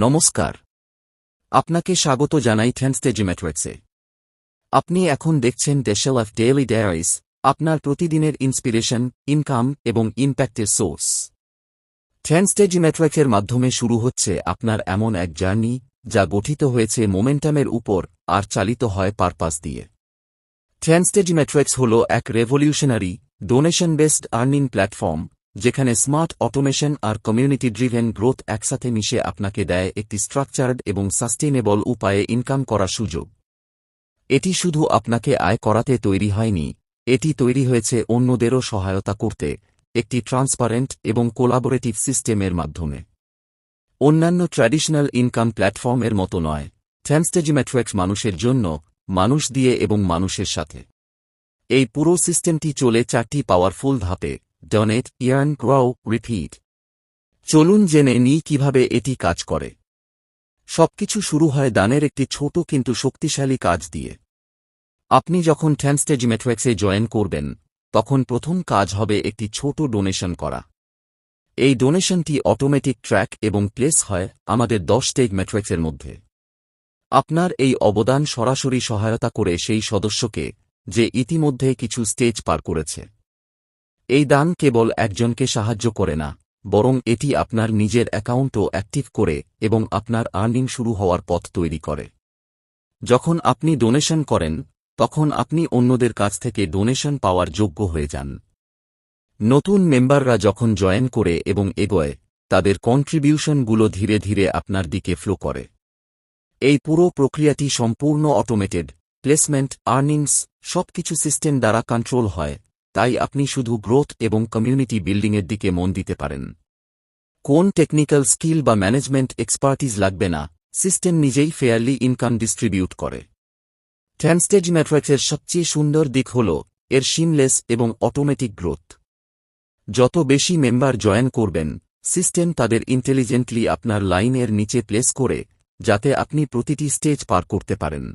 নমস্কার, আপনাকে স্বাগত জানাই ট্রান্সটেজিমেট্রিক্সে। আপনি এখন দেখছেন ডেশেল অফ ডেইলি ডায়ারিজ, আপনার প্রতিদিনের ইন্সপিরেশন, ইনকাম এবং ইম্প্যাক্টের সোর্স। ট্রান্সটেজিমেট্রিক্সের মাধ্যমে শুরু হচ্ছে আপনার এমন এক জার্নি যা গঠিত হয়েছে মোমেন্টামের উপর আর চালিত হয় পারপাস দিয়ে। ট্রান্সটেজিমেট্রিক্স হল এক revolutionary, donation based earning platform যেখানে স্মার্ট অটোমেশন আর কমিউনিটি ড্রিভেন গ্রোথ একসাথে মিশে আপনাকে দেয় একটি স্ট্রাকচার্ড এবং সাস্টেইনেবল উপায়ে ইনকাম করার সুযোগ। এটি শুধু আপনাকে আয় করাতে তৈরি হয়নি, এটি তৈরি হয়েছে অন্যদেরও সহায়তা করতে একটি ট্রান্সপারেন্ট এবং কোলাবোরেটিভ সিস্টেমের মাধ্যমে। অন্যান্য ট্র্যাডিশনাল ইনকাম প্ল্যাটফর্মের মতো নয়, ট্রান্সটেজিমেট্রিক্স মানুষের জন্য, মানুষ দিয়ে এবং মানুষের সাথে। এই পুরো সিস্টেমটি চলে 4টি পাওয়ারফুল ধাপে: ডোনেট, ইয়ার্ন, গ্রো, রিপিট। চলুন জেনে নিই কিভাবে এটি কাজ করে। সবকিছু শুরু হয় দানের একটি ছোট কিন্তু শক্তিশালী কাজ দিয়ে। আপনি যখন ট্রান্সটেজিমেট্রিক্সে জয়েন করবেন, তখন প্রথম কাজ হবে একটি ছোট ডোনেশন করা। এই ডোনেশনটি অটোমেটিক ট্র্যাক এবং প্লেস হয় আমাদের 10 স্টেজ ম্যাট্রিক্সের মধ্যে। আপনার এই অবদান সরাসরি সহায়তা করে সেই সদস্যকে যে ইতিমধ্যে কিছু স্টেজ পার করেছে। এই দান কেবল একজনকে সাহায্য করে না, বরং এটি আপনার নিজের অ্যাকাউন্টও অ্যাক্টিভ করে এবং আপনার আর্নিং শুরু হওয়ার পথ তৈরি করে। যখন আপনি ডোনেশন করেন, তখন আপনি অন্যদের কাছ থেকে ডোনেশন পাওয়ার যোগ্য হয়ে যান। নতুন মেম্বাররা যখন জয়েন করে এবং এগোয়, তাদের কন্ট্রিবিউশনগুলো ধীরে ধীরে আপনার দিকে ফ্লো করে। এই পুরো প্রক্রিয়াটি সম্পূর্ণ অটোমেটেড, প্লেসমেন্ট, আর্নিংস সবকিছু সিস্টেম দ্বারা কন্ট্রোল হয়, তাই আপনি শুধু গ্রোথ এবং কমিউনিটি বিল্ডিংয়ের দিকে মন দিতে পারেন। কোন টেকনিক্যাল স্কিল বা ম্যানেজমেন্ট এক্সপার্টিজ লাগবে না, সিস্টেম নিজেই ফেয়ারলি ইনকাম ডিস্ট্রিবিউট করে। ট্রান্সটেজিমেট্রিক্সের সবচেয়ে সুন্দর দিক হল এর সিমলেস এবং অটোমেটিক গ্রোথ। যত বেশি মেম্বার জয়েন করবেন, সিস্টেম তাদের ইন্টেলিজেন্টলি আপনার লাইনের নিচে প্লেস করে, যাতে আপনি প্রতিটি স্টেজ পার করতে পারেন।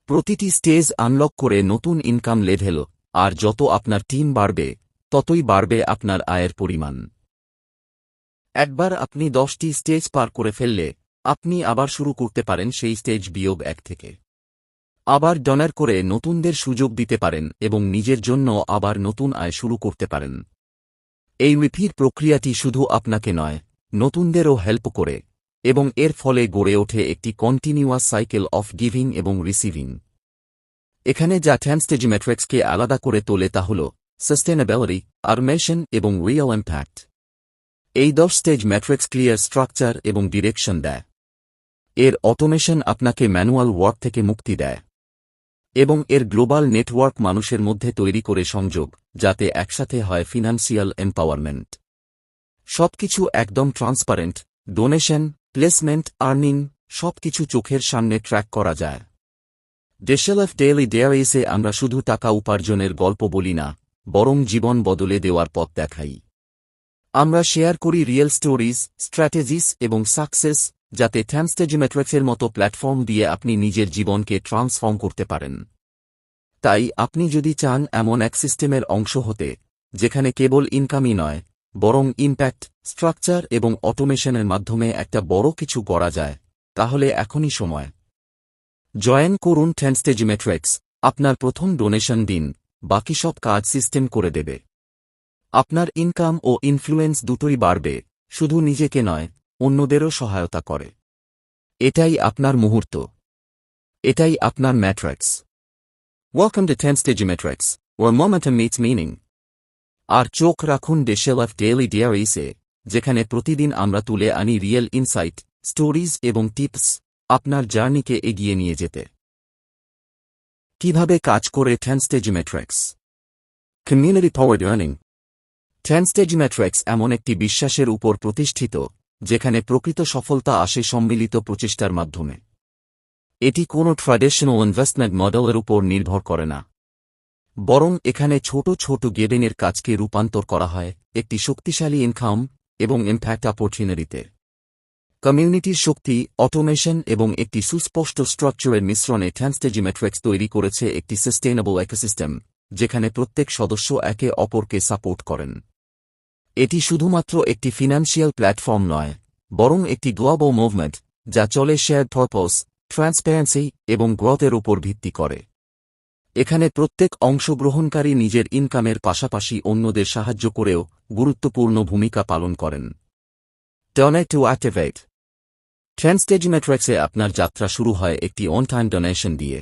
প্রতিটি স্টেজ আনলক করে নতুন ইনকাম লেভেল, আর যত আপনার টিম বাড়বে, ততই বাড়বে আপনার আয়ের পরিমাণ। একবার আপনি 10টি স্টেজ পার করে ফেললে, আপনি আবার শুরু করতে পারেন সেই স্টেজ বিয়োগ 1 থেকে। আবার ডোনেট করে নতুনদের সুযোগ দিতে পারেন এবং নিজের জন্য আবার নতুন আয় শুরু করতে পারেন। এই রিপিট প্রক্রিয়াটি শুধু আপনাকে নয়, নতুনদেরও হেল্প করে, এবং এর ফলে গড়ে ওঠে একটি কন্টিনিউয়াস সাইকেল অফ গিভিং এবং রিসিভিং। এখানে যা ট্রান্সটেজিমেট্রিক্সকে আলাদা করে তোলে তা হল সাস্টেইনেবিলিটি, অটোমেশন এবং রিয়েল ইম্প্যাক্ট। এই 10 স্টেজ ম্যাট্রিক্স ক্লিয়ার স্ট্রাকচার এবং ডিরেকশন দেয়। এর অটোমেশন আপনাকে ম্যানুয়াল ওয়ার্ক থেকে মুক্তি দেয়, এবং এর গ্লোবাল নেটওয়ার্ক মানুষের মধ্যে তৈরি করে সংযোগ, যাতে একসাথে হয় ফিনান্সিয়াল এম্পাওয়ারমেন্ট। সবকিছু একদম ট্রান্সপারেন্ট, ডোনেশন, প্লেসমেন্ট, আর্নিং সবকিছু চোখের সামনে ট্র্যাক করা যায়। ডেশেল অফ ডেইলি ডায়ারিজে আমরা শুধু টাকা উপার্জনের গল্প বলি না, বরং জীবন বদলে দেওয়ার পথ দেখাই। আমরা শেয়ার করি রিয়েল স্টোরিজ, স্ট্র্যাটেজিস এবং সাকসেস, যাতে ট্রান্সটেজিমেট্রিক্সের মতো প্ল্যাটফর্ম দিয়ে আপনি নিজের জীবনকে ট্রান্সফর্ম করতে পারেন। তাই আপনি যদি চান এমন এক সিস্টেমের অংশ হতে, যেখানে কেবল ইনকামই নয়, বরং ইম্প্যাক্ট, স্ট্রাকচার এবং অটোমেশনের মাধ্যমে একটা বড় কিছু করা যায়, তাহলে এখনই সময়। জয়েন করুন ট্রান্সটেজিমেট্রিক্স, আপনার প্রথম ডোনেশন দিন, বাকি সব কাজ সিস্টেম করে দেবে। আপনার ইনকাম ও ইনফ্লুয়েন্স দুটোই বাড়বে, শুধু নিজেকে নয়, অন্যদেরও সহায়তা করে। এটাই আপনার মুহূর্ত, এটাই আপনার matrix. Welcome to Transtagematrix, where momentum meets meaning। আর চোখ রাখুন ডেশেল অফ ডেইলি ডায়ারিজে, যেখানে প্রতিদিন আমরা তুলে আনি রিয়েল ইনসাইট, স্টোরিজ এবং টিপস, আপনার জার্নিকে এগিয়ে নিয়ে যেতে। কিভাবে কাজ করে Transtagematrix? Community powered earning. Transtagematrix এমন একটি বিশ্বাসের উপর প্রতিষ্ঠিত, যেখানে প্রকৃত সফলতা আসে সম্মিলিত প্রচেষ্টার মাধ্যমে। এটি কোনো ট্র্যাডিশনাল ইনভেস্টমেন্ট মডেলের উপর নির্ভর করে না, বরং এখানে ছোট ছোট গেইনের কাজকে রূপান্তর করা হয় একটি শক্তিশালী ইনকাম এবং ইম্প্যাক্ট অপরচুনিটিতে। কমিউনিটির শক্তি, অটোমেশন এবং একটি সুস্পষ্ট স্ট্রাকচারের মিশ্রণে ট্রান্সটেজিমেট্রিক্স তৈরি করেছে একটি সাস্টেইনেবল ইকোসিস্টেম, যেখানে প্রত্যেক সদস্য একে অপরকে সাপোর্ট করেন। এটি শুধুমাত্র একটি ফিনান্সিয়াল প্ল্যাটফর্ম নয়, বরং একটি গ্লোবাল মুভমেন্ট যা চলে শেয়ার্ড পারপোজ, ট্রান্সপারেন্সি এবং গ্রোথের উপর ভিত্তি করে। এখানে প্রত্যেক অংশগ্রহণকারী নিজের ইনকামের পাশাপাশি অন্যদের সাহায্য করেও গুরুত্বপূর্ণ ভূমিকা পালন করেন। Donate two activate. ট্রান্সটেজিমেট্রিক্সে আপনার যাত্রা শুরু হয় একটি অন টাইম ডোনেশন দিয়ে।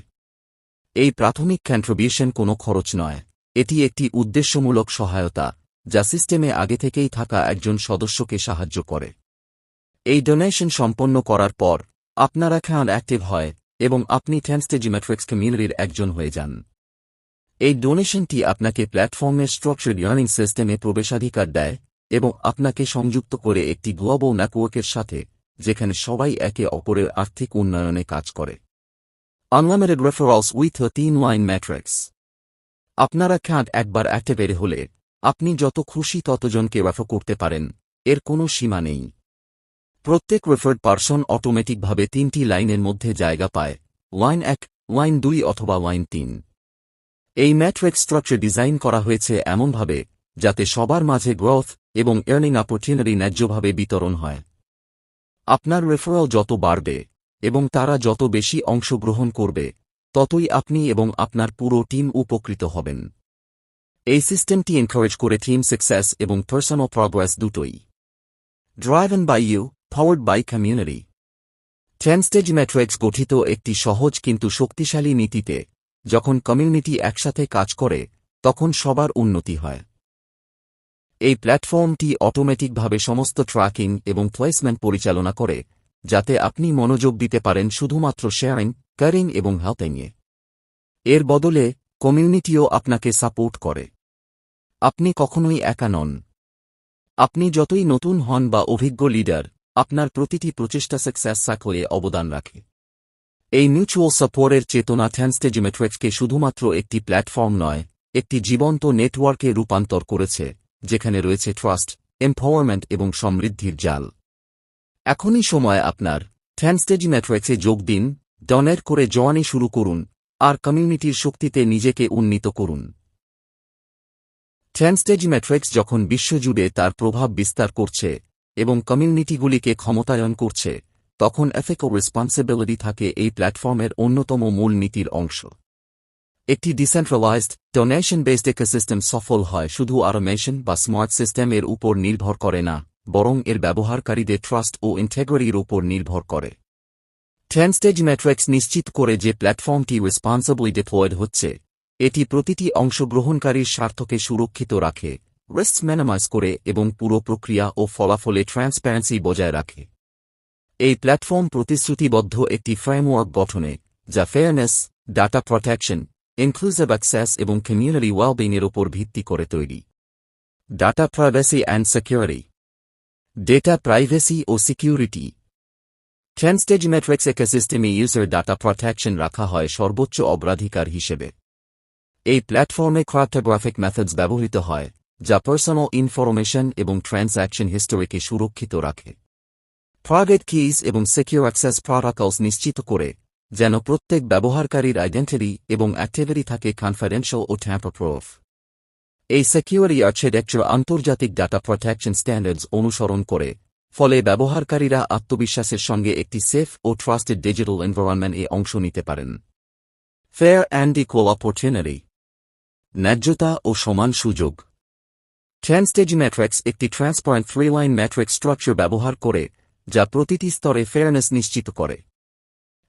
এই প্রাথমিক কন্ট্রিবিউশন কোনো খরচ নয়, এটি একটি উদ্দেশ্যমূলক সহায়তা যা সিস্টেমে আগে থেকেই থাকা একজন সদস্যকে সাহায্য করে। এই ডোনেশন সম্পন্ন করার পর আপনার অ্যাকাউন্ট অ্যাক্টিভ হয় এবং আপনি ট্রান্সটেজিমেট্রিক্স কমিউনিটির একজন হয়ে যান। এই ডোনেশনটি আপনাকে প্ল্যাটফর্মের স্ট্রাকচার্ড আর্নিং সিস্টেমে প্রবেশাধিকার দেয় এবং আপনাকে সংযুক্ত করে একটি গ্লোবাল নেটওয়ার্কের সাথে, যেখানে সবাই একে অপরের আর্থিক উন্নয়নে কাজ করে। আনলিমিটেড রেফারেলস উইথ আ 3-লাইন ম্যাট্রিক্স। আপনার অ্যাকাউন্ট একবার অ্যাক্টিভেট হলে আপনি যত খুশি ততজনকে রেফার করতে পারেন, এর কোনো সীমা নেই। প্রত্যেক রেফার্ড পারসন অটোমেটিকভাবে 3টি লাইনের মধ্যে জায়গা পায়, লাইন 1, লাইন 2 অথবা লাইন 3। এই ম্যাট্রিক্স স্ট্রাকচার ডিজাইন করা হয়েছে এমনভাবে যাতে সবার মাঝে গ্রোথ এবং আর্নিং অপরচুনিটি ন্যায্যভাবে বিতরণ হয়। আপনার রেফারেল যত বাড়বে এবং তারা যত বেশি অংশগ্রহণ করবে, ততই আপনি এবং আপনার পুরো টিম উপকৃত হবেন। এই সিস্টেমটি এনকারেজ করে টিম সাকসেস এবং পার্সোনাল প্রগ্রেস দুটোই। Driven by you, powered by community. Transtagematrix গঠিত একটি সহজ কিন্তু শক্তিশালী নীতিতে। যখন কমিউনিটি একসাথে কাজ করে তখন সবার উন্নতি হয়। এই প্ল্যাটফর্মটি অটোমেটিকভাবে সমস্ত ট্র্যাকিং এবং প্লেসমেন্ট পরিচালনা করে, যাতে আপনি মনোযোগ দিতে পারেন শুধুমাত্র শেয়ারিং, কেয়ারিং এবং হেল্পিংয়ে। এর বদলে কমিউনিটিও আপনাকে সাপোর্ট করে। আপনি কখনোই একা নন। আপনি যতই নতুন হন বা অভিজ্ঞ লিডার, আপনার প্রতিটি প্রচেষ্টা সাকসেস সার্কেলে অবদান রাখে। এই মিউচুয়াল সাপোর্টের চেতনা ট্রান্সটেজিমেট্রিক্সকে শুধুমাত্র একটি প্ল্যাটফর্ম নয়, একটি জীবন্ত নেটওয়ার্কে রূপান্তর করেছে, যেখানে রয়েছে ট্রাস্ট, এম্পাওয়ারমেন্ট এবং সমৃদ্ধির জাল। এখনই সময় আপনার। ট্রান্সটেজিমেট্রিক্সে যোগ দিন, ডোনেট করে জওয়ানি শুরু করুন, আর কমিউনিটির শক্তিতে নিজেকে উন্নীত করুন। ট্রান্সটেজিমেট্রিক্স যখন বিশ্বজুড়ে তার প্রভাব বিস্তার করছে এবং কমিউনিটিগুলিকে ক্ষমতায়ন করছে, তখন এথিক্যাল রেসপন্সিবিলিটি থাকে এই প্ল্যাটফর্মের অন্যতম মূল নীতির অংশ। একটি ডিসেন্ট্রালাইজড, ডোনেশন বেসড ইকোসিস্টেম সফল হয় শুধু অটোমেশন বা স্মার্ট সিস্টেমের উপর নির্ভর করে না, বরং এর ব্যবহারকারীদের ট্রাস্ট ও ইন্টিগ্রিটির উপর নির্ভর করে। ট্রান্সটেজিমেট্রিক্স নিশ্চিত করে যে প্ল্যাটফর্মটি রেসপন্সিবলি ডিপ্লয়েড হচ্ছে, এটি প্রতিটি অংশগ্রহণকারীর স্বার্থকে সুরক্ষিত রাখে, রিস্ক মিনিমাইজ করে এবং পুরো প্রক্রিয়া ও ফলাফলে ট্রান্সপারেন্সি বজায় রাখে। এই প্ল্যাটফর্ম প্রতিশ্রুতিবদ্ধ একটি ফ্রেমওয়ার্ক গঠনে, যা fairness, data protection, inclusive access এবং কমিউনিটি ওয়েলবিংয়ের উপর ভিত্তি করে তৈরি। Data privacy and security. Data privacy ও সিকিউরিটি। ট্রান্সটেজিমেট্রিক্স ইকোসিস্টেমে ইউজার ডাটা প্রোটেকশন রাখা হয় সর্বোচ্চ অগ্রাধিকার হিসেবে। এই প্ল্যাটফর্মে ক্রিপ্টোগ্রাফিক মেথডস ব্যবহৃত হয়, যা পার্সোনাল ইনফরমেশন এবং ট্রান্স্যাকশন হিস্টোরিকে সুরক্ষিত রাখে। প্রাইভেট কিজ এবং সিকিউর অ্যাক্সেস প্রটোকলস নিশ্চিত করে যেন প্রত্যেক ব্যবহারকারীর আইডেন্টিটি এবং অ্যাক্টিভিটি থাকে কনফিডেন্সিয়াল ও ট্যাম্পার প্রুফ। এই সিকিউরিটি আর্কিটেকচার আন্তর্জাতিক ডাটা প্রোটেকশন স্ট্যান্ডার্ডস অনুসরণ করে, ফলে ব্যবহারকারীরা আত্মবিশ্বাসের সঙ্গে একটি সেফ ও ট্রাস্টেড ডিজিটাল এনভায়রনমেন্টে অংশ নিতে পারেন। Fair and equal opportunity. ন্যায্যতা ও সমান সুযোগ। ট্রান্সটেজিমেট্রিক্স একটি ট্রান্সপারেন্ট 3-লাইন ম্যাট্রিক্স স্ট্রাকচার ব্যবহার করে, যা প্রতিটি স্তরে ফেয়ারনেস নিশ্চিত করে।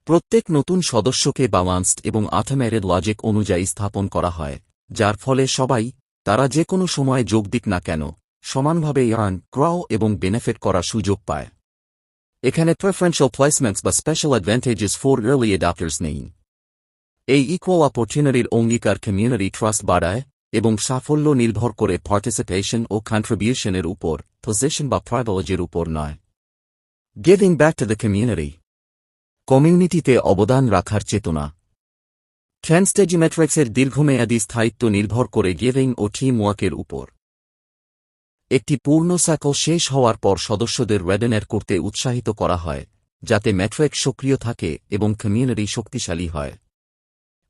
প্রত্যেক নতুন সদস্যকে ব্যালান্সড এবং অটোমেটেড লজিক অনুযায়ী স্থাপন করা হয়, যার ফলে সবাই, তারা যে কোনো সময় যোগ দিক না কেন, সমানভাবে আর্ন, গ্রো এবং বেনিফিট করার সুযোগ পায়। এখানে প্রেফারেন্সিয়াল প্লেসমেন্টস বা special advantages for early adopters নেই। এই ইকুয়াল অপরচুনিটির অঙ্গীকার কমিউনিটি ট্রাস্ট বাড়ায় এবং সাফল্য নির্ভর করে পার্টিসিপেশন ও কন্ট্রিবিউশনের উপর, পজিশন বা প্রিভিলেজের উপর নয়। Giving back to the community. কমিউনিটিতে অবদান রাখার চেতনা। ট্রান্সটেজিমেট্রিক্সের দীর্ঘমেয়াদী স্থায়িত্ব নির্ভর করে গিভিং ও টিম ওয়ার্কের উপর। একটি পূর্ণ সাইকেল শেষ হওয়ার পর সদস্যদের রেডোনেট করতে উৎসাহিত করা হয়, যাতে ম্যাট্রিক্স সক্রিয় থাকে এবং কমিউনিটি শক্তিশালী হয়।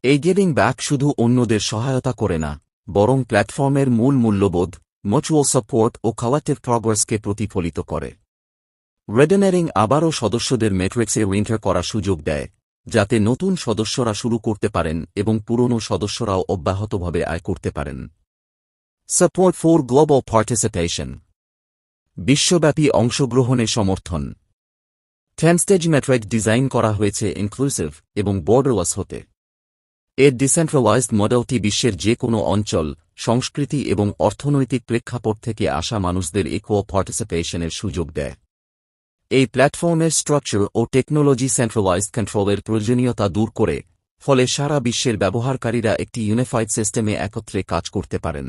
এই গিভিং ব্যাক শুধু অন্যদের সহায়তা করে না, বরং প্ল্যাটফর্মের মূল মূল্যবোধ, মিউচুয়াল সাপোর্ট ও কালেক্টিভ প্রগ্রেসকে প্রতিফলিত করে। রেডেনারিং আবারও সদস্যদের ম্যাট্রিক্সে এন্টার করার সুযোগ দেয়, যাতে নতুন সদস্যরা শুরু করতে পারেন এবং পুরনো সদস্যরাও অব্যাহতভাবে আয় করতে পারেন। সাপোর্ট ফর গ্লোবাল পার্টিসিপেশন, বিশ্বব্যাপী অংশগ্রহণে সমর্থন। 10-স্টেজ ম্যাট্রিক্স ডিজাইন করা হয়েছে ইনক্লুসিভ এবং বর্ডারলেস হতে। এর ডিসেন্ট্রালাইজড মডেলটি বিশ্বের যে কোনো অঞ্চল, সংস্কৃতি এবং অর্থনৈতিক প্রেক্ষাপট থেকে আসা মানুষদের ইকুয়াল পার্টিসিপেশনের সুযোগ দেয়। এই প্ল্যাটফর্মের স্ট্রাকচার ও টেকনোলজি সেন্ট্রালাইজড কন্ট্রোলের প্রয়োজনীয়তা দূর করে, ফলে সারা বিশ্বের ব্যবহারকারীরা একটি ইউনিফাইড সিস্টেমে একত্রে কাজ করতে পারেন।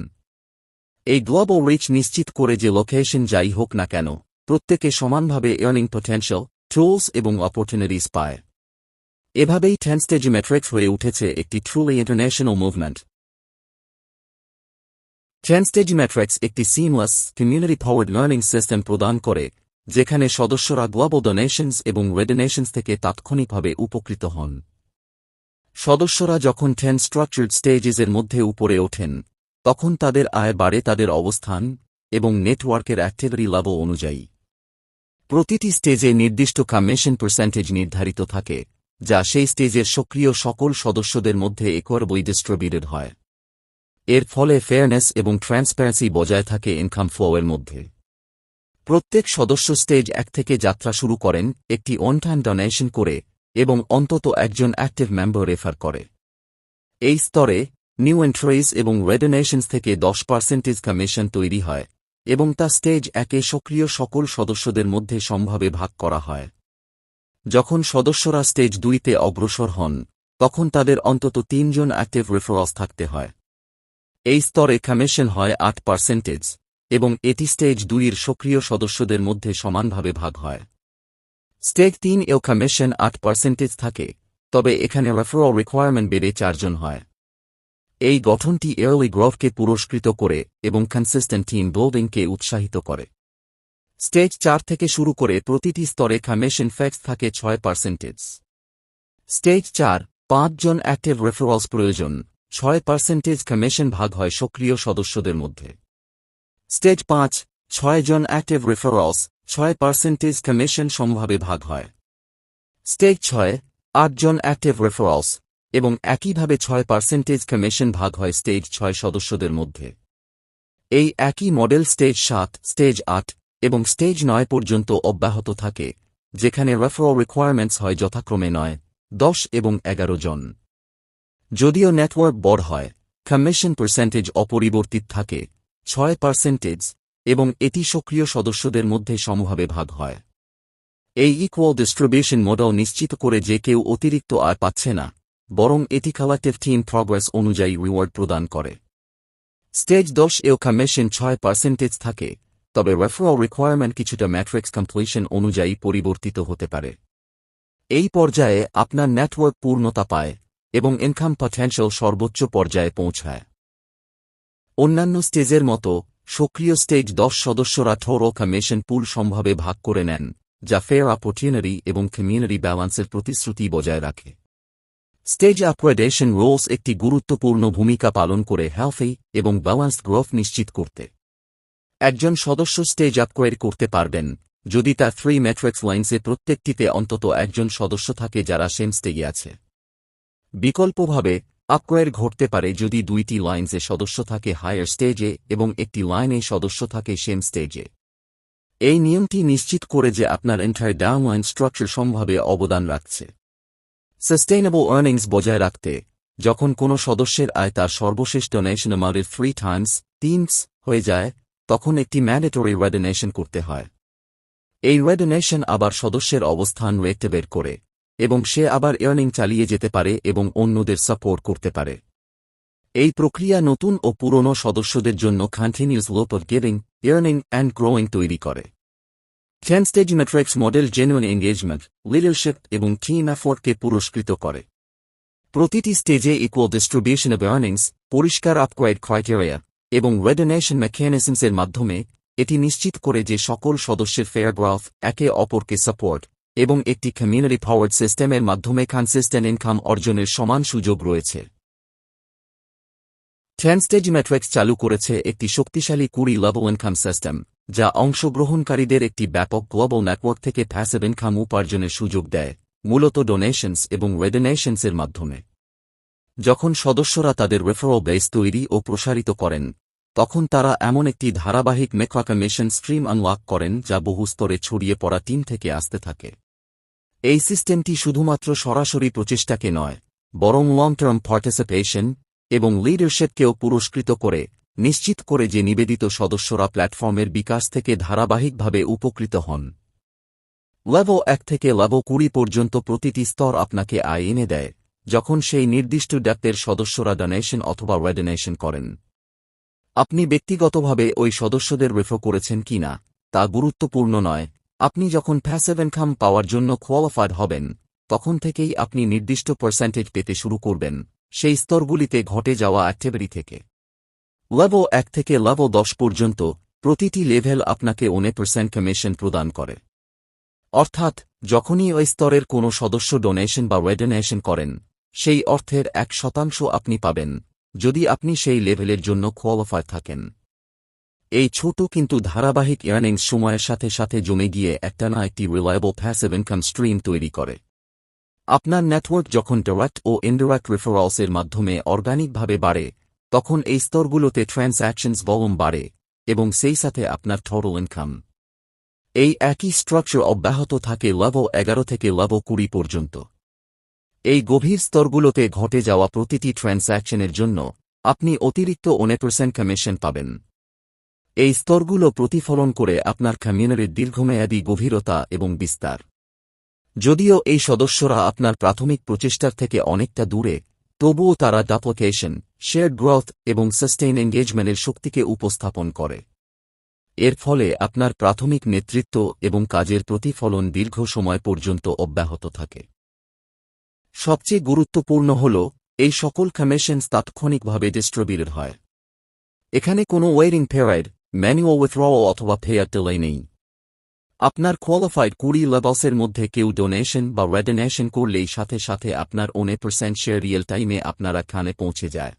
এই গ্লোবাল রিচ নিশ্চিত করে যে লোকেশন যাই হোক না কেন, প্রত্যেকে সমানভাবে আর্নিং পটেনশিয়াল, টুলস এবং অপরচুনিটিস পায়। এভাবেই 10-স্টেজ ম্যাট্রিক্স হয়ে উঠেছে একটি ট্রুলি ইন্টারন্যাশনাল মুভমেন্ট। 10-স্টেজ ম্যাট্রিক্স একটি seamless, community powered learning system প্রদান করে, যেখানে সদস্যরা গ্লোবাল ডোনেশনস এবং রেডোনেশনস থেকে তাৎক্ষণিকভাবে উপকৃত হন। সদস্যরা যখন 10 স্ট্রাকচার্ড স্টেজেসের মধ্যে উপরে ওঠেন, তখন তাদের আয় বাড়ে তাদের অবস্থান এবং নেটওয়ার্কের অ্যাক্টিভিটি লেভেল অনুযায়ী। প্রতিটি স্টেজে নির্দিষ্ট কমিশন পার্সেন্টেজ নির্ধারিত থাকে, যা সেই স্টেজের সক্রিয় সকল সদস্যদের মধ্যে ইকুয়ালি ডিস্ট্রিবিউটেড হয়। এর ফলে ফেয়ারনেস এবং ট্রান্সপারেন্সি বজায় থাকে ইনকাম ফ্লোয়ের মধ্যে। প্রত্যেক সদস্য স্টেজ 1 থেকে যাত্রা শুরু করেন একটি ওয়ান-টাইম ডোনেশন করে এবং অন্তত একজন অ্যাক্টিভ মেম্বার রেফার করে। এই স্তরে নিউ এন্ট্রিজ এবং রেডোনেশনস থেকে 10% কমিশন তৈরি হয় এবং তা স্টেজ 1-এ সক্রিয় সকল সদস্যদের মধ্যে সমভাবে ভাগ করা হয়। যখন সদস্যরা স্টেজ 2-তে অগ্রসর হন, তখন তাদের অন্তত 3 জন অ্যাক্টিভ রেফারালস থাকতে হয়। এই স্তরে কমিশন হয় 8% এবং এটি স্টেজ 2-এর সক্রিয় সদস্যদের মধ্যে সমানভাবে ভাগ হয়। স্টেজ 3-এও কমিশন 8% থাকে, তবে এখানে রেফারাল রিকোয়ারমেন্ট বেড়ে 4 জন হয়। এই গঠনটি আর্লি গ্রোথকে পুরস্কৃত করে এবং কনসিস্টেন্ট টিম বিল্ডিংকে উৎসাহিত করে। স্টেজ 4 থেকে শুরু করে প্রতিটি স্তরে কমিশন ফিক্সড থাকে 6%। স্টেজ 4-5 জন অ্যাক্টিভ রেফারালস প্রয়োজন, 6% কমিশন ভাগ হয় সক্রিয় সদস্যদের মধ্যে। স্টেজ 5-6 জন অ্যাক্টিভ রেফারালস, 6% কমিশন সমভাবে ভাগ হয়। স্টেজ 6-8 জন অ্যাক্টিভ রেফারালস এবং একইভাবে 6% কমিশন ভাগ হয় স্টেজ 6 সদস্যদের মধ্যে। এই একই মডেল স্টেজ 7, স্টেজ 8 এবং স্টেজ 9 পর্যন্ত অব্যাহত থাকে, যেখানে রেফারাল রিকোয়ারমেন্টস হয় যথাক্রমে 9, 10 এবং 11 জন। যদিও নেটওয়ার্ক বড় হয়, কমিশন পার্সেন্টেজ অপরিবর্তিত থাকে 6% এবং এটি সক্রিয় সদস্যদের মধ্যে সমভাবে ভাগ হয়। এই ইকুয়াল ডিস্ট্রিবিউশন মডেল নিশ্চিত করে যে কেউ অতিরিক্ত আয় পাচ্ছে না, বরং এটি কালেক্টিভ টিম প্রগ্রেস অনুযায়ী রিওয়ার্ড প্রদান করে। স্টেজ 10-এও কমিশন 6% থাকে, তবে রেফারাল রিকোয়ারমেন্ট কিছুটা ম্যাট্রিক্স কমপ্লিশন অনুযায়ী পরিবর্তিত হতে পারে। এই পর্যায়ে আপনার নেটওয়ার্ক পূর্ণতা পায় এবং ইনকাম পটেনশিয়াল সর্বোচ্চ পর্যায়ে পৌঁছায়। অন্যান্য স্টেজের মতো, সক্রিয় স্টেজ 10 সদস্যরা টোটাল কমিশন পুল সমভাবে ভাগ করে নেন, যা ফেয়ার অপরচুনিটি এবং কমিউনিটি ব্যালেন্সের প্রতিশ্রুতি বজায় রাখে। স্টেজ আপগ্রেডেশন রুলস একটি গুরুত্বপূর্ণ ভূমিকা পালন করে হেলথি এবং ব্যালেন্সড গ্রোথ নিশ্চিত করতে। একজন সদস্য স্টেজ আপগ্রেড করতে পারবেন যদি তার 3 ম্যাট্রিক্স লাইন্সে প্রত্যেকটিতে অন্তত একজন সদস্য থাকে যারা সেম স্টেজে আছে। বিকল্পভাবে, আপগ্রেড ঘটতে পারে যদি 2টি লাইন্সে সদস্য থাকে হায়ার স্টেজে এবং একটি লাইনে সদস্য থাকে সেম স্টেজে। এই নিয়মটি নিশ্চিত করে যে আপনার এন্টায়ার ডাউনলাইন স্ট্রাকচার সমভাবে অবদান রাখছে। সাস্টেইনেবল আর্নিংস বজায় রাখতে, যখন কোনো সদস্যের আয় তার সর্বশেষ ডোনেশন অ্যামাউন্টের 3 হয়ে যায়, তখন একটি ম্যান্ডেটরি রেডোনেশন করতে হয়। এই রেডোনেশন আবার সদস্যের অবস্থান রেটে বের করে এবং সে আবার আর্নিং চালিয়ে যেতে পারে এবং অন্যদের সাপোর্ট করতে পারে। এই প্রক্রিয়া নতুন ও পুরনো সদস্যদের জন্য continuous loop of giving, earning and growing তৈরি করে। 10-স্টেজ matrix model genuine engagement, leadership এবং টিম এফোর্টকে পুরস্কৃত করে। প্রতিটি স্টেজে ইকুয়াল ডিস্ট্রিবিউশন অব আর্নিংস, পরিষ্কার আপগ্রেড ক্রাইটেরিয়া এবং রেডোনেশন মেকানিজমসের মাধ্যমে এটি নিশ্চিত করে যে সকল সদস্যের ফেয়ার গ্রোথ, একে অপরকে সাপোর্ট এবং একটি কমিউনিটি পাওয়ার্ড সিস্টেমের মাধ্যমে কনসিস্টেন্ট ইনকাম অর্জনের সমান সুযোগ রয়েছে। 10-স্টেজ ম্যাট্রিক্স চালু করেছে একটি শক্তিশালী 20 লেভেল ইনকাম সিস্টেম, যা অংশগ্রহণকারীদের একটি ব্যাপক গ্লোবাল নেটওয়ার্ক থেকে প্যাসিভ ইনকাম উপার্জনের সুযোগ দেয়, মূলত ডোনেশনস এবং রেডোনেশনসের মাধ্যমে। যখন সদস্যরা তাদের রেফারেল বেস তৈরি ও প্রসারিত করেন, তখন তারা এমন একটি ধারাবাহিক মেককমিশন স্ট্রিম আনলক করেন যা বহু স্তরে ছড়িয়ে পড়া টিম থেকে আসতে থাকে। এই সিস্টেমটি শুধুমাত্র সরাসরি প্রচেষ্টাকে নয়, বরং লং টার্ম পার্টিসিপেশন এবং লিডারশিপকেও পুরস্কৃত করে, নিশ্চিত করে যে নিবেদিত সদস্যরা প্ল্যাটফর্মের বিকাশ থেকে ধারাবাহিকভাবে উপকৃত হন। লেভেল 1 থেকে লেভেল 20 পর্যন্ত প্রতিটি স্তর আপনাকে আয় এনে দেয়, যখন সেই নির্দিষ্ট ডেপ্থের সদস্যরা ডোনেশন অথবা রেডোনেশন করেন। আপনি ব্যক্তিগতভাবে ওই সদস্যদের রেফার করেছেন কিনা তা গুরুত্বপূর্ণ নয়, আপনি যখন প্যাসিভ ইনকাম পাওয়ার জন্য কোয়ালিফাইড হবেন, তখন থেকেই আপনি নির্দিষ্ট পার্সেন্টেজ পেতে শুরু করবেন, সেই স্তরগুলিতে ঘটে যাওয়া অ্যাক্টিভিটি থেকে। লেভেল 1 থেকে লেভেল 10 পর্যন্ত প্রতিটি লেভেল আপনাকে 19% কমিশন প্রদান করে। অর্থাৎ যখনই ওই স্তরের কোনো সদস্য ডোনেশন বা রেডোনেশন করেন, সেই অর্থের 1% আপনি পাবেন, যদি আপনি সেই লেভেলের জন্য কোয়ালিফাই থাকেন। এই ছোট কিন্তু ধারাবাহিক আর্নিংস সময়ের সাথে সাথে জমে গিয়ে একটানা একটি রিলায়েবল প্যাসিভ ইনকাম স্ট্রিম তৈরি করে। আপনার নেটওয়ার্ক যখন ডাইরেক্ট ও ইনডাইরেক্ট রেফারেলসের মাধ্যমে অর্গানিকভাবে বাড়ে, তখন এই স্তরগুলোতে ট্রান্স্যাকশনস ভলিউম বাড়ে এবং সেই সাথে আপনার টোটাল ইনকাম। এই একই স্ট্রাকচার অব্যাহত থাকে লেভেল 11 থেকে লেভেল 20 পর্যন্ত। এই গভীর স্তরগুলোতে ঘটে যাওয়া প্রতিটি ট্রান্স্যাকশনের জন্য আপনি অতিরিক্ত 19% কমিশন পাবেন। এই স্তরগুলো প্রতিফলন করে আপনার কমিউনিটির দীর্ঘমেয়াদী গভীরতা এবং বিস্তার। যদিও এই সদস্যরা আপনার প্রাথমিক প্রচেষ্টার থেকে অনেকটা দূরে, তবুও তারা ডাপ্লিকেশন, শেয়ার্ড গ্রোথ এবং সাস্টেইন এনগেজমেন্টের শক্তিকে উপস্থাপন করে। এর ফলে আপনার প্রাথমিক নেতৃত্ব এবং কাজের প্রতিফলন দীর্ঘ সময় পর্যন্ত অব্যাহত থাকে। সবচেয়ে গুরুত্বপূর্ণ হল, এই সকল কমিশনস তাৎক্ষণিকভাবে ডিস্ট্রিবিউটেড হয়। এখানে কোনো ওয়েটিং পিরিয়ড, ম্যানুয়াল উইথড্রয়াল অথবা পেয়ার ডিলে নেই। আপনার কোয়ালিফাইড 20 লেভেলসের মধ্যে কেউ ডোনেশন বা রেডোনেশন করলেই সাথে সাথে আপনার 19% শেয়ার রিয়েল টাইমে আপনার এখানে পৌঁছে যায়।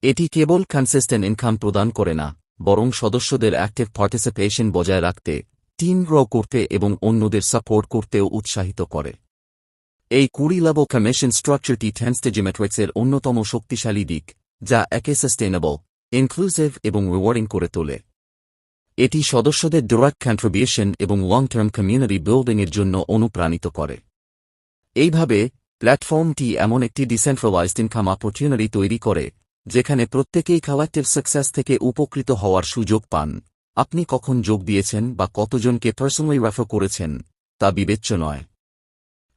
এটি কেবল কনসিস্টেন্ট ইনকাম প্রদান করে না, বরং সদস্যদের অ্যাক্টিভ পার্টিসিপেশন বজায় রাখতে, টিম গ্রো করতে এবং অন্যদের সাপোর্ট করতেও উৎসাহিত করে। এই 20 লেভেল কমিশন স্ট্রাকচারটি ট্রান্সস্টেজি ম্যাট্রিক্সের অন্যতম শক্তিশালী দিক, যা একে সাস্টেইনেবল, ইনক্লুসিভ এবং রিওয়ার্ডিং করে তোলে। এটি সদস্যদের ডাইরেক্ট কন্ট্রিবিউশন এবং লং টার্ম কমিউনিটি বিল্ডিংয়ের জন্য অনুপ্রাণিত করে। এইভাবে প্ল্যাটফর্মটি এমন একটি ডিসেন্ট্রালাইজড ইনকাম অপরচুনিটি তৈরি করে, যেখানে প্রত্যেকেই কালেক্টিভ সাকসেস থেকে উপকৃত হওয়ার সুযোগ পান। আপনি কখন যোগ দিয়েছেন বা কতজনকে পার্সোনালি রেফার করেছেন তা বিবেচ্য নয়।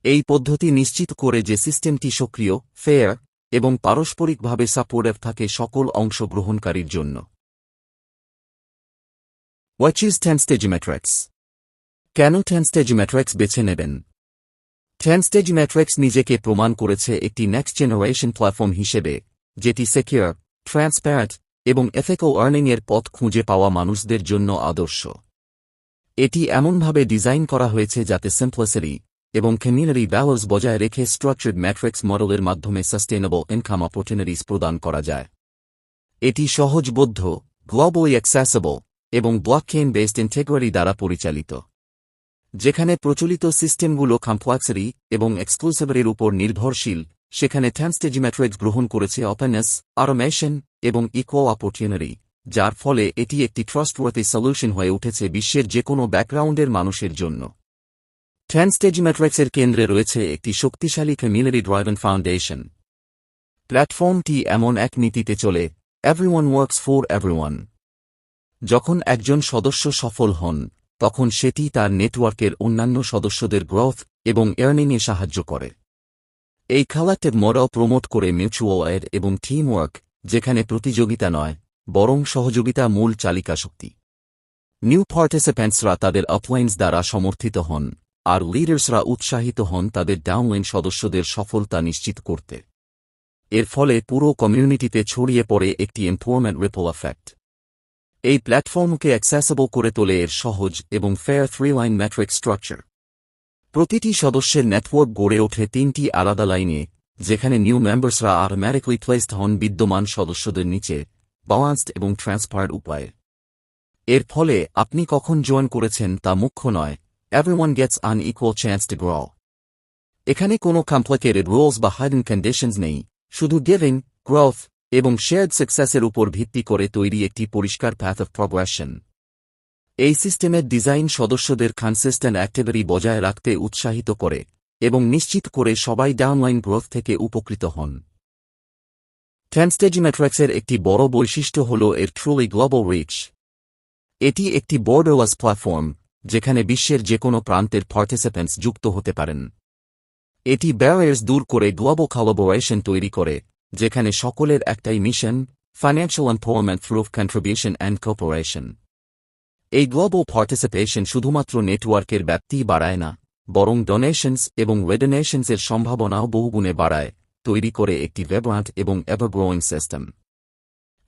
এই পদ্ধতি নিশ্চিত করে যে সিস্টেমটি সক্রিয়, ফেয়ার এবং পারস্পরিকভাবে সাপোর্টিভ থাকে সকল অংশগ্রহণকারীর জন্য। What is Transstagy matrix? কেন ট্রান্সস্টেজি ম্যাট্রিক্স বেছে নেবেন? ট্রান্সস্টেজি ম্যাট্রিক্স নিজেকে প্রমাণ করেছে একটি নেক্সট জেনারেশন প্ল্যাটফর্ম হিসেবে, যেটি সিকিউর, ট্রান্সপারেন্ট এবং এথিক্যাল আর্নিংয়ের পথ খুঁজে পাওয়া মানুষদের জন্য আদর্শ। এটি এমনভাবে ডিজাইন করা হয়েছে যাতে সিম্পলিসিটি এবং কমিউনিটি ব্যালেন্স বজায় রেখে স্ট্রাকচার্ড ম্যাট্রিক্স মডেলের মাধ্যমে সাস্টেইনেবল ইনকাম অপরচুনিটিস প্রদান করা যায়। এটি সহজবোধ্য, গ্লোবালি অ্যাক্সেসিবল এবং ব্লকচেইন বেসড ইন্টিগ্রিটি দ্বারা পরিচালিত। যেখানে প্রচলিত সিস্টেমগুলো কমপ্লেক্সিটি এবং এক্সক্লুসিভিটির উপর নির্ভরশীল, সেখানে ট্রান্সস্টেজি ম্যাট্রিক্স গ্রহণ করেছে ওপেননেস, অটোমেশন এবং ইকুয়াল অপরচুনিটি, যার ফলে এটি একটি ট্রাস্টওয়ার্থি সলিউশন হয়ে উঠেছে বিশ্বের যে কোনো ব্যাকগ্রাউন্ডের মানুষের জন্য। ট্রান্সস্টেজি ম্যাট্রিক্সের কেন্দ্রে রয়েছে একটি শক্তিশালী কমিউনিটি ড্রাইভেন ফাউন্ডেশন। প্ল্যাটফর্মটি এমন এক নীতিতে চলে, এভরিওয়ান ওয়ার্কস ফর এভরিওয়ান। যখন একজন সদস্য সফল হন, তখন সেটি তার নেটওয়ার্কের অন্যান্য সদস্যদের গ্রোথ এবং আর্নিংয়ে সাহায্য করে। এই কালেক্টিভ মডেল প্রমোট করে মিউচুয়াল এড এবং টিম ওয়ার্ক, যেখানে প্রতিযোগিতা নয়, বরং সহযোগিতা মূল চালিকা শক্তি। নিউ পার্টিসিপ্যান্টসরা তাদের আপলাইন্স দ্বারা সমর্থিত হন, আর লিডার্সরা উৎসাহিত হন তাদের ডাউনলাইন সদস্যদের সফলতা নিশ্চিত করতে। এর ফলে পুরো কমিউনিটিতে ছড়িয়ে পড়ে একটি এমপাওয়ারমেন্ট রিপল এফেক্ট। এই প্ল্যাটফর্মকে অ্যাক্সেসিবল করে তোলে এর সহজ এবং ফেয়ার 3-লাইন ম্যাট্রিক্স স্ট্রাকচার। প্রতিটি সদস্যের নেটওয়ার্ক গড়ে ওঠে 3টি আলাদা লাইনে, যেখানে নিউ মেম্বার্সরা অটোম্যাটিক্যালি প্লেসড হন বিদ্যমান সদস্যদের নিচে, ব্যালেন্সড এবং ট্রান্সপারেন্ট উপায়ে। এর ফলে আপনি কখন জয়েন করেছেন তা মুখ্য নয়, everyone gets an equal chance to grow. এখানে কোনো complicated rules বা hidden conditions নেই, শুধু giving, growth, এবং shared successের উপর ভিত্তি করে তৈরি একটি পরিষ্কার path of progression. এই সিস্টেমের ডিজাইন সদস্যদের কনসিস্টেন্ট অ্যাক্টিভিটি বজায় রাখতে উৎসাহিত করে এবং নিশ্চিত করে সবাই ডাউনলাইন গ্রোথ থেকে উপকৃত হন। 10-stage মেট্রিক্সের একটি বড় বৈশিষ্ট্য হল এর ট্রুলি গ্লোবাল রিচ। এটি একটি বর্ডারলেস প্ল্যাটফর্ম যেখানে বিশ্বের যে কোনো প্রান্তের পার্টিসিপেন্টস যুক্ত হতে পারেন। এটি ব্যারিয়ার্স দূর করে গ্লোবাল কোলাবোরেশন তৈরি করে, যেখানে সকলের একটাই mission, financial empowerment through contribution and cooperation. এই গ্লোবাল পার্টিসিপেশন শুধুমাত্র নেটওয়ার্কের ব্যাপ্তি বাড়ায় না, বরং ডোনেশনস এবং রেডোনেশনসের সম্ভাবনাও বহুগুণে বাড়ায়, তৈরি করে একটি ভাইব্রেন্ট এবং এভারগ্রোয়িং সিস্টেম।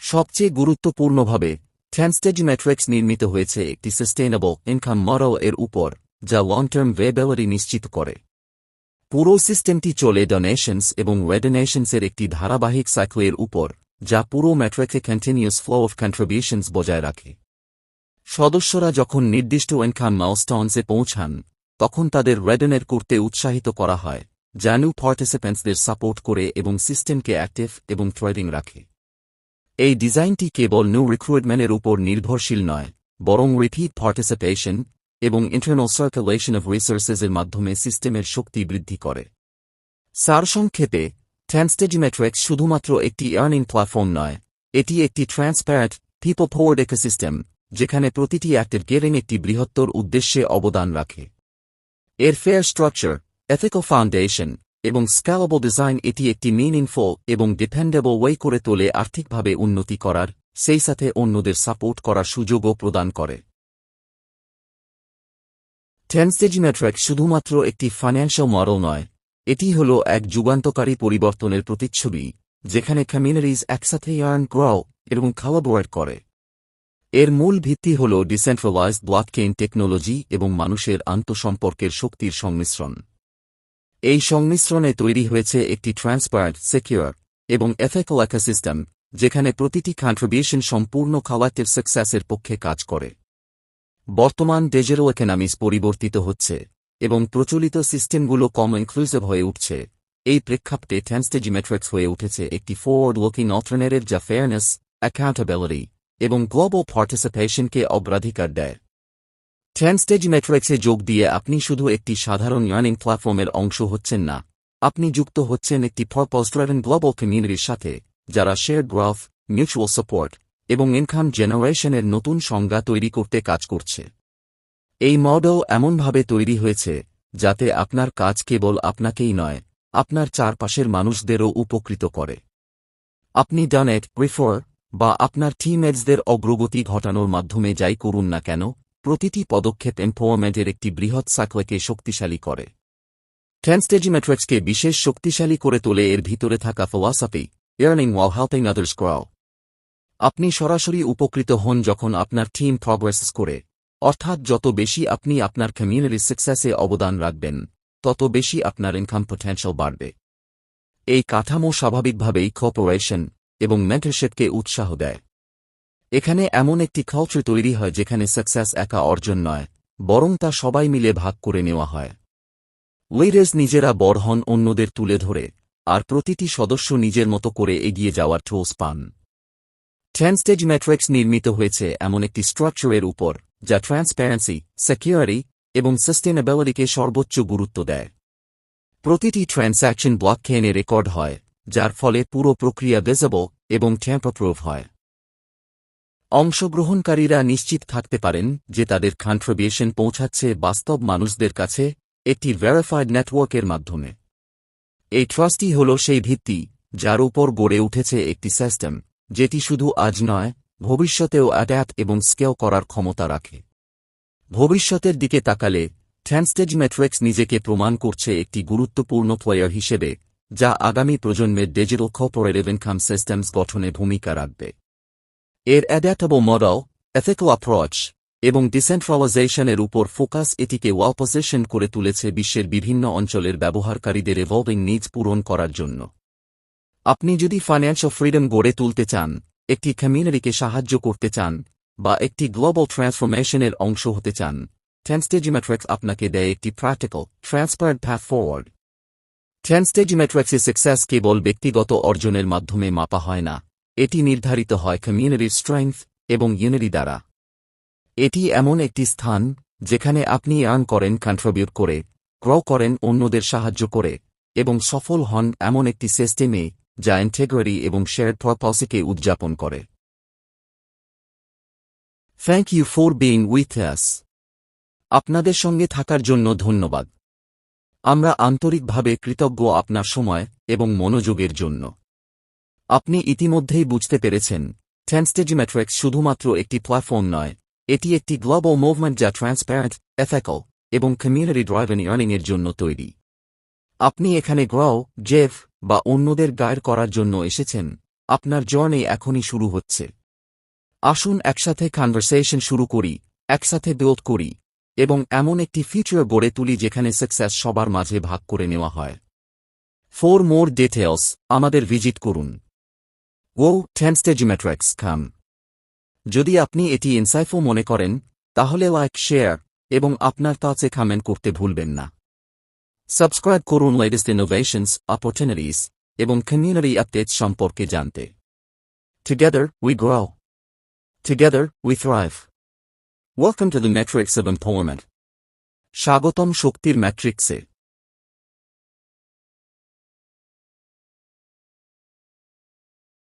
সবচেয়ে গুরুত্বপূর্ণভাবে 10-stage মেট্রিক্স নির্মিত হয়েছে একটি সাস্টেইনেবল ইনকাম মডেল এর উপর, যা লং টার্ম ভিএবিলিটি নিশ্চিত করে। পুরো সিস্টেমটি চলে ডোনেশনস এবং রেডোনেশনসের একটি ধারাবাহিক সাইকেলের উপর, যা পুরো মেট্রিক্সে কন্টিনিউয়াস ফ্লো অফ কন্ট্রিবিউশনস বজায় রাখে। সদস্যরা যখন নির্দিষ্ট ইনকাম মাইলস্টোনসে পৌঁছান, তখন তাদের রেডোনেট করতে উৎসাহিত করা হয়, যা নিউ পার্টিসিপেন্টসদের সাপোর্ট করে এবং সিস্টেমকে অ্যাক্টিভ এবং থ্রেডিং রাখে। এই ডিজাইনটি কেবল নিউ রিক্রুটমেন্টের উপর নির্ভরশীল নয়, বরং রিপিট পার্টিসিপেশন এবং ইন্টারনাল সার্কুলেশন অফ রিসোর্সেসের মাধ্যমে সিস্টেমের শক্তি বৃদ্ধি করে। সারসংক্ষেপে, 10-stage মেট্রিক্স শুধুমাত্র একটি আর্নিং প্ল্যাটফর্ম নয়, এটি একটি ট্রান্সপারেন্ট, পিপল ফরওয়ার্ড ইকোসিস্টেম, যেখানে প্রতিটি অ্যাক্টের গিভিং একটি বৃহত্তর উদ্দেশ্যে অবদান রাখে। এর ফেয়ার স্ট্রাকচার, এথিক্যাল ফাউন্ডেশন এবং স্কেলেবল ডিজাইন এটি একটি মিনিংফুল এবং ডিপেন্ডেবল ওয়ে করে তোলে আর্থিকভাবে উন্নতি করার, সেই সাথে অন্যদের সাপোর্ট করার সুযোগও প্রদান করে। 10-stage মেট্রিক্স শুধুমাত্র একটি ফাইন্যান্সিয়াল মডেল নয়, এটি হল এক যুগান্তকারী পরিবর্তনের প্রতিচ্ছবি, যেখানে কমিউনিটিজ একসাথে আর্ন, গ্রো এবং কোলাবোরেট করে। এর মূল ভিত্তি হল ডিসেন্ট্রালাইজড ব্লকচেইন টেকনোলজি এবং মানুষের আন্তঃসম্পর্কের শক্তির সংমিশ্রণ। এই সংমিশ্রণে তৈরি হয়েছে একটি ট্রান্সপারেন্ট, সিকিউর এবং এথিক্যাল ইকোসিস্টেম, যেখানে প্রতিটি কন্ট্রিবিউশন সম্পূর্ণ কালেক্টিভ সাকসেসের পক্ষে কাজ করে। বর্তমান ডিজিটাল ইকোনমিস পরিবর্তিত হচ্ছে এবং প্রচলিত সিস্টেমগুলো কম ইনক্লুসিভ হয়ে উঠছে। এই প্রেক্ষাপটে 10-stage মেট্রিক্স হয়ে উঠেছে একটি ফরওয়ার্ড লুকিং অল্টারনেটিভ যা ফেয়ারনেস, অ্যাকাউন্টেবিলিটি এবং গ্লোবাল পার্টিসিপেশনকে অগ্রাধিকার দেয়। 10-stage মেট্রিক্সে যোগ দিয়ে আপনি শুধু একটি সাধারণ আর্নিং প্ল্যাটফর্মের অংশ হচ্ছেন না, আপনি যুক্ত হচ্ছেন একটি পারপাস ড্রিভেন গ্লোবাল কমিউনিটির সাথে, যারা শেয়ার্ড গ্রোথ, মিউচুয়াল সাপোর্ট এবং ইনকাম জেনারেশনের নতুন সংজ্ঞা তৈরি করতে কাজ করছে। এই মডেল এমনভাবে তৈরি হয়েছে যাতে আপনার কাজ কেবল আপনাকেই নয়, আপনার চারপাশের মানুষদেরও উপকৃত করে। আপনি ডোনেট, রেফার বা আপনার টিমমেটসদের অগ্রগতি ঘটানোর মাধ্যমে যাই করুন না কেন, প্রতিটি পদক্ষেপ এম্পাওয়ারমেন্টের একটি বৃহৎ সাইকেলকে শক্তিশালী করে। 10-stage মেট্রিক্সকে বিশেষ শক্তিশালী করে তোলে এর ভিতরে থাকা philosophy, earning while helping others grow। আপনি সরাসরি উপকৃত হন যখন আপনার টিম প্রগ্রেস করে, অর্থাৎ যত বেশি আপনি আপনার কমিউনিটির সাকসেসে অবদান রাখবেন, তত বেশি আপনার ইনকাম পটেনশিয়াল বাড়বে। এই কাঠামো স্বাভাবিকভাবেই কোঅপারেশন এবং মেন্টরশিপকে উৎসাহ দেয়। এখানে এমন একটি কালচার তৈরি হয় যেখানে সাকসেস একা অর্জন নয়, বরং তা সবাই মিলে ভাগ করে নেওয়া হয়। লিডার্স নিজেরা বড় হন অন্যদের তুলে ধরে, আর প্রতিটি সদস্য নিজের মতো করে এগিয়ে যাওয়ার টুলস পান। 10-stage মেট্রিক্স নির্মিত হয়েছে এমন একটি স্ট্রাকচারের উপর, যা ট্রান্সপারেন্সি, সিকিউরিটি এবং সাস্টেইনেবিলিটিকে সর্বোচ্চ গুরুত্ব দেয়। প্রতিটি ট্রান্স্যাকশন ব্লকচেইনে রেকর্ড হয়, যার ফলে পুরো প্রক্রিয়া ভিজিবল এবং ট্যাম্পার প্রুফ হয়। অংশগ্রহণকারীরা নিশ্চিত থাকতে পারেন যে তাদের কন্ট্রিবিউশন পৌঁছাচ্ছে বাস্তব মানুষদের কাছে, একটি ভেরিফাইড নেটওয়ার্কের মাধ্যমে। এই ট্রাস্টই হল সেই ভিত্তি যার উপর গড়ে উঠেছে একটি সিস্টেম, যেটি শুধু আজ নয়, ভবিষ্যতেও অ্যাডাপ্ট এবং স্কেল করার ক্ষমতা রাখে। ভবিষ্যতের দিকে তাকালে 10-stage মেট্রিক্স নিজেকে প্রমাণ করছে একটি গুরুত্বপূর্ণ প্লেয়ার হিসেবে, যা আগামী প্রজন্মের ডিজিটাল কোঅপারেটিভ ইনকাম সিস্টেমস গঠনে ভূমিকা রাখবে। এর অ্যাডাপ্টেবল মডেল, এথিক্যাল অ্যাপ্রোচ এবং ডিসেন্ট্রালাইজেশনের উপর ফোকাস এটিকে ওয়েল পজিশন করে তুলেছে বিশ্বের বিভিন্ন অঞ্চলের ব্যবহারকারীদের ইভলভিং নিডস পূরণ করার জন্য। আপনি যদি ফাইন্যান্সিয়াল ফ্রিডম গড়ে তুলতে চান, একটি কমিউনিটিকে সাহায্য করতে চান বা একটি গ্লোবাল ট্রান্সফরমেশনের অংশ হতে চান, 10-stage ম্যাট্রিক্স আপনাকে দেয় একটি practical, transparent path forward. 10-stage ম্যাট্রিক্সের সাকসেস কেবল ব্যক্তিগত অর্জনের মাধ্যমে মাপা হয় না, এটি নির্ধারিত হয় কমিউনিটির স্ট্রেংথ এবং ইউনিটি দ্বারা। এটি এমন একটি স্থান যেখানে আপনি আর্ন করেন কন্ট্রিবিউট করে, গ্রো করেন অন্যদের সাহায্য করে, এবং সফল হন এমন একটি সিস্টেমে যা ইন্টিগ্রিটি এবং শেয়ার্ড পারপাসকে উদযাপন করে। Thank you for being with us. আপনাদের সঙ্গে থাকার জন্য ধন্যবাদ। আমরা আন্তরিকভাবে কৃতজ্ঞ আপনার সময় এবং মনোযোগের জন্য। আপনি ইতিমধ্যেই বুঝতে পেরেছেন, 10-stage ম্যাট্রিক্স শুধুমাত্র একটি প্ল্যাটফর্ম নয়, এটি একটি গ্লোবাল মুভমেন্ট যা ট্রান্সপারেন্ট, এথিক্যাল এবং কমিউনিটি ড্রাইভেন আর্নিংয়ের জন্য তৈরি। আপনি এখানে গ্রো, জেভ বা অন্যদের গাইড করার জন্য এসেছেন, আপনার জার্নি এখনই শুরু হচ্ছে। আসুন একসাথে কনভারসেশন শুরু করি, একসাথে বিল্ড করি, এবং এমন একটি ফিউচার গড়ে তুলি যেখানে সাকসেস সবার মাঝে ভাগ করে নেওয়া হয়। ফর মোর ডিটেইলস আমাদের ভিজিট করুন wo10stagemetrics.com। যদি আপনি এটি ইনসাইটফুল মনে করেন, তাহলে লাইক, শেয়ার এবং আপনার থটসে কমেন্ট করতে ভুলবেন না। সাবস্ক্রাইব করুন লেটেস্ট ইনোভেশনস, অপরচুনিটিস এবং কমিউনিটি আপডেটস সম্পর্কে জানতে। Together we grow, together we thrive. Welcome to the matrix of empowerment. স্বাগতম শক্তির ম্যাট্রিক্সে।